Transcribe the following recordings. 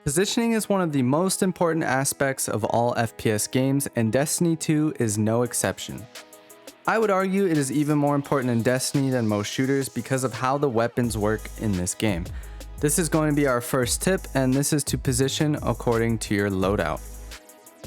Positioning is one of the most important aspects of all FPS games, and Destiny 2 is no exception. I would argue it is even more important in Destiny than most shooters because of how the weapons work in this game. This is going to be our first tip, and this is to position according to your loadout.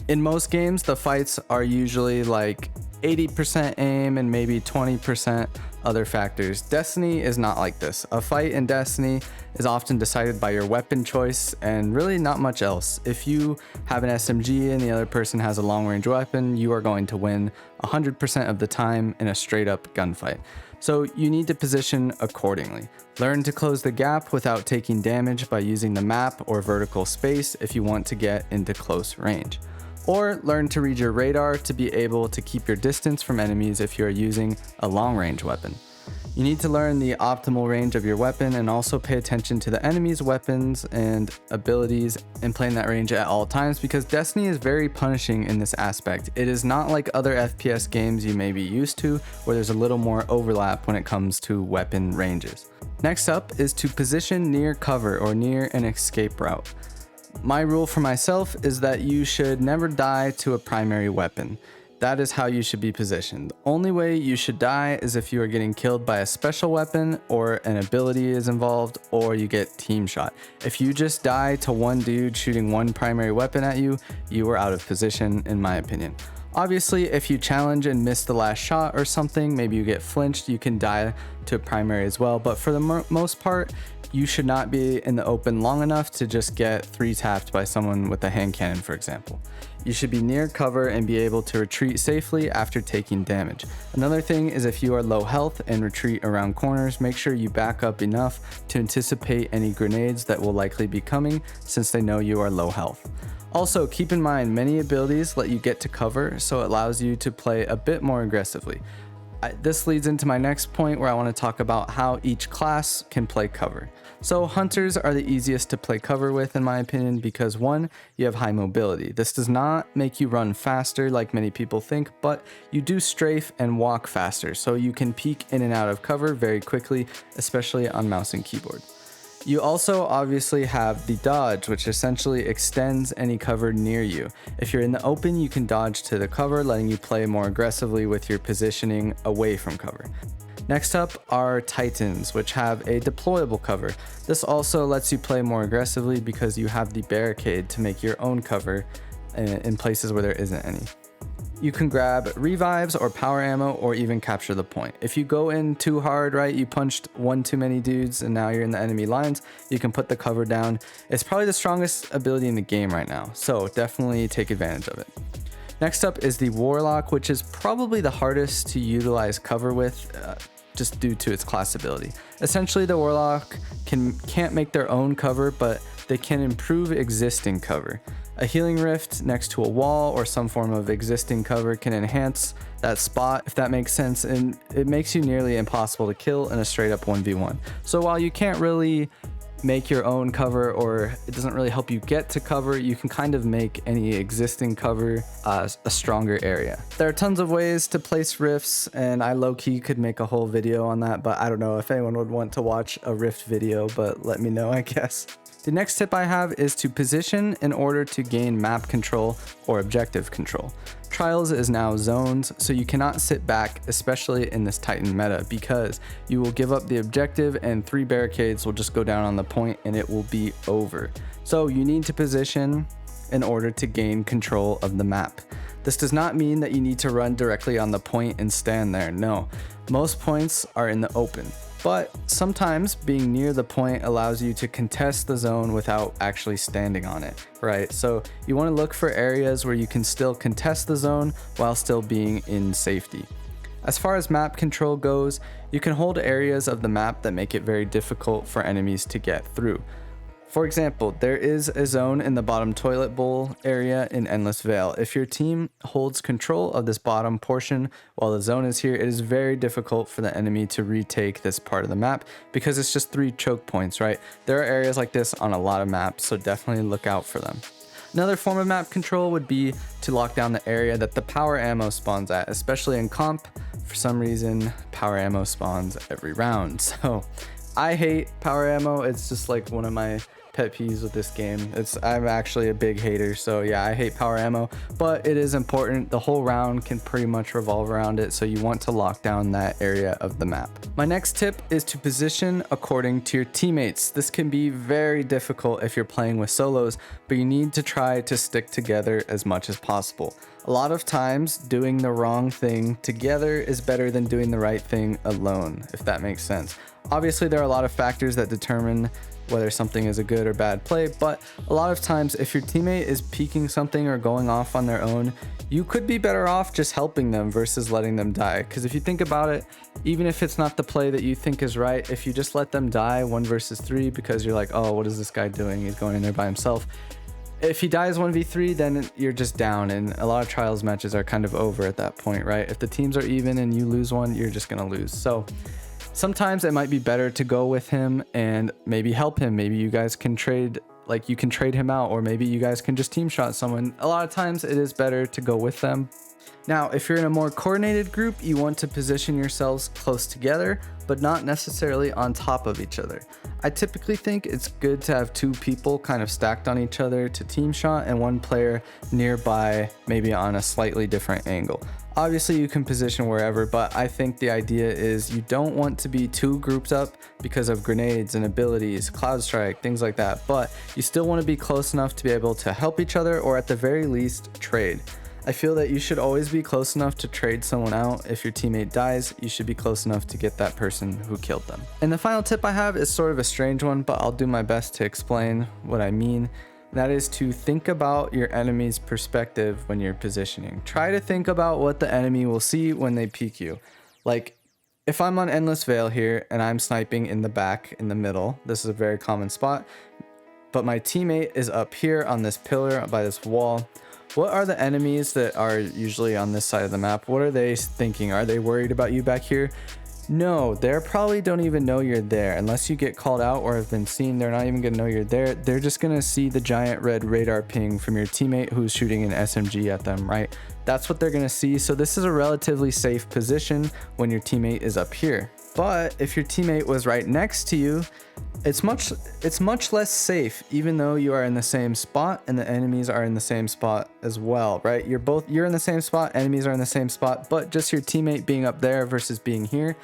In most games, the fights are usually like 80% aim and maybe 20% other factors. Destiny is not like this. A fight in Destiny is often decided by your weapon choice and really not much else. If you have an SMG and the other person has a long range weapon, you are going to win 100% of the time in a straight up gunfight. So you need to position accordingly. Learn to close the gap without taking damage by using the map or vertical space if you want to get into close range. Or learn to read your radar to be able to keep your distance from enemies if you are using a long range weapon. You need to learn the optimal range of your weapon and also pay attention to the enemy's weapons and abilities and play in that range at all times because Destiny is very punishing in this aspect. It is not like other FPS games you may be used to where there's a little more overlap when it comes to weapon ranges. Next up is to position near cover or near an escape route. My rule for myself is that you should never die to a primary weapon. That is how you should be positioned. The only way you should die is if you are getting killed by a special weapon or an ability is involved or you get team shot. If you just die to one dude shooting one primary weapon at you, you are out of position in my opinion. Obviously, if you challenge and miss the last shot or something, maybe you get flinched, you can die to a primary as well. But for the most part, you should not be in the open long enough to just get 3-tapped by someone with a hand cannon, for example. You should be near cover and be able to retreat safely after taking damage. Another thing is if you are low health and retreat around corners, make sure you back up enough to anticipate any grenades that will likely be coming since they know you are low health. Also, keep in mind many abilities let you get to cover, so it allows you to play a bit more aggressively. This leads into my next point where I want to talk about how each class can play cover. So hunters are the easiest to play cover with in my opinion because one, you have high mobility. This does not make you run faster like many people think, but you do strafe and walk faster, so you can peek in and out of cover very quickly, especially on mouse and keyboard. You also obviously have the dodge, which essentially extends any cover near you. If you're in the open, you can dodge to the cover, letting you play more aggressively with your positioning away from cover. Next up are Titans, which have a deployable cover. This also lets you play more aggressively because you have the barricade to make your own cover in places where there isn't any. You can grab revives or power ammo or even capture the point. If you go in too hard, right, you punched one too many dudes and now you're in the enemy lines, you can put the cover down. It's probably the strongest ability in the game right now, so definitely take advantage of it. Next up is the Warlock, which is probably the hardest to utilize cover with just due to its class ability. Essentially, the Warlock can't make their own cover, but they can improve existing cover. A healing rift next to a wall or some form of existing cover can enhance that spot, if that makes sense, and it makes you nearly impossible to kill in a straight up 1v1. So while you can't really make your own cover or it doesn't really help you get to cover, you can kind of make any existing cover a stronger area. There are tons of ways to place rifts and I low-key could make a whole video on that, but I don't know if anyone would want to watch a rift video, but let me know, I guess. The next tip I have is to position in order to gain map control or objective control. Trials is now zones, so you cannot sit back, especially in this Titan meta, because you will give up the objective and 3 barricades will just go down on the point and it will be over. So you need to position in order to gain control of the map. This does not mean that you need to run directly on the point and stand there, no. Most points are in the open. But sometimes being near the point allows you to contest the zone without actually standing on it, right? So you want to look for areas where you can still contest the zone while still being in safety. As far as map control goes, you can hold areas of the map that make it very difficult for enemies to get through. For example, there is a zone in the bottom toilet bowl area in Endless Vale. If your team holds control of this bottom portion while the zone is here, it is very difficult for the enemy to retake this part of the map because it's just 3 choke points, right? There are areas like this on a lot of maps, so definitely look out for them. Another form of map control would be to lock down the area that the power ammo spawns at, especially in comp. For some reason, power ammo spawns every round, so I hate power ammo. It's just like one of my pet peeves with this game. I'm actually a big hater, so yeah, I hate power ammo, but it is important. The whole round can pretty much revolve around it, so you want to lock down that area of the map. My next tip is to position according to your teammates. This can be very difficult if you're playing with solos, but you need to try to stick together as much as possible. A lot of times, doing the wrong thing together is better than doing the right thing alone, if that makes sense. Obviously, there are a lot of factors that determine whether something is a good or bad play, but a lot of times if your teammate is peeking something or going off on their own, you could be better off just helping them versus letting them die. Because if you think about it, even if it's not the play that you think is right, if you just let them die 1 versus 3 because you're like, oh, what is this guy doing? He's going in there by himself. If he dies 1v3, then you're just down, and a lot of trials matches are kind of over at that point, right? If the teams are even and you lose one, you're just gonna lose. So sometimes it might be better to go with him and maybe help him. Maybe you guys can trade, like you can trade him out, or maybe you guys can just team shot someone. A lot of times it is better to go with them. Now, if you're in a more coordinated group, you want to position yourselves close together, but not necessarily on top of each other. I typically think it's good to have 2 people kind of stacked on each other to team shot and 1 player nearby, maybe on a slightly different angle. Obviously you can position wherever, but I think the idea is you don't want to be too grouped up because of grenades and abilities, cloud strike, things like that, but you still want to be close enough to be able to help each other, or at the very least trade. I feel that you should always be close enough to trade someone out. If your teammate dies, you should be close enough to get that person who killed them. And the final tip I have is sort of a strange one, but I'll do my best to explain what I mean. That is to think about your enemy's perspective when you're positioning. Try to think about what the enemy will see when they peek you. Like, if I'm on Endless Veil here and I'm sniping in the back, in the middle, this is a very common spot, but my teammate is up here on this pillar by this wall. What are the enemies that are usually on this side of the map? What are they thinking? Are they worried about you back here? No, they probably don't even know you're there. Unless you get called out or have been seen, they're not even gonna know you're there. They're just gonna see the giant red radar ping from your teammate who's shooting an SMG at them, right? That's what they're gonna see. So this is a relatively safe position when your teammate is up here. But if your teammate was right next to you, it's much less safe, even though you are in the same spot and the enemies are in the same spot as well, right? You're in the same spot, enemies are in the same spot, but just your teammate being up there versus being here,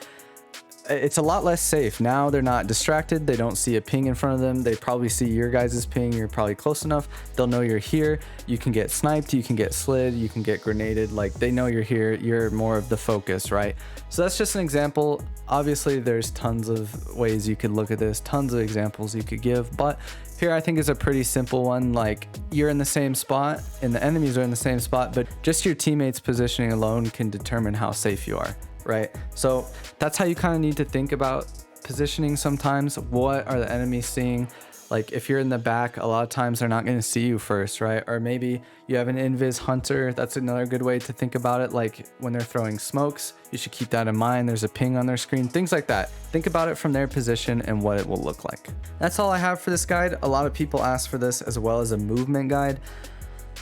it's a lot less safe. Now they're not distracted, they don't see a ping in front of them, they probably see your guys' ping, you're probably close enough, they'll know you're here, you can get sniped, you can get slid, you can get grenaded, like they know you're here, you're more of the focus, right? So that's just an example. Obviously there's tons of ways you could look at this, tons of examples you could give, but here I think is a pretty simple one. Like, you're in the same spot and the enemies are in the same spot, but just your teammates positioning alone can determine how safe you are, right? So that's how you kind of need to think about positioning sometimes. What are the enemies seeing? Like, if you're in the back, a lot of times they're not going to see you first, right? Or maybe you have an invis hunter. That's another good way to think about it. Like, when they're throwing smokes, you should keep that in mind. There's a ping on their screen, things like that. Think about it from their position and what it will look like. That's all I have for this guide. A lot of people ask for this, as well as a movement guide.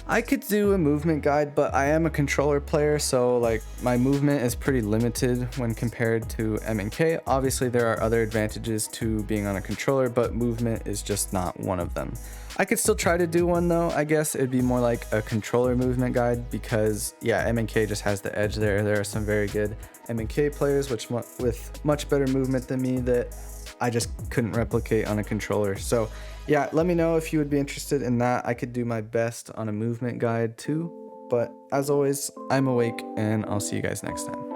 I could do a movement guide, but I am a controller player, so like my movement is pretty limited when compared to M&K. Obviously there are other advantages to being on a controller, but movement is just not one of them. I could still try to do one though. I guess it'd be more like a controller movement guide, because yeah, M&K just has the edge there. There are some very good M&K players with much better movement than me that I just couldn't replicate on a controller. So yeah, let me know if you would be interested in that. I could do my best on a movement guide too. But as always, I'm awake and I'll see you guys next time.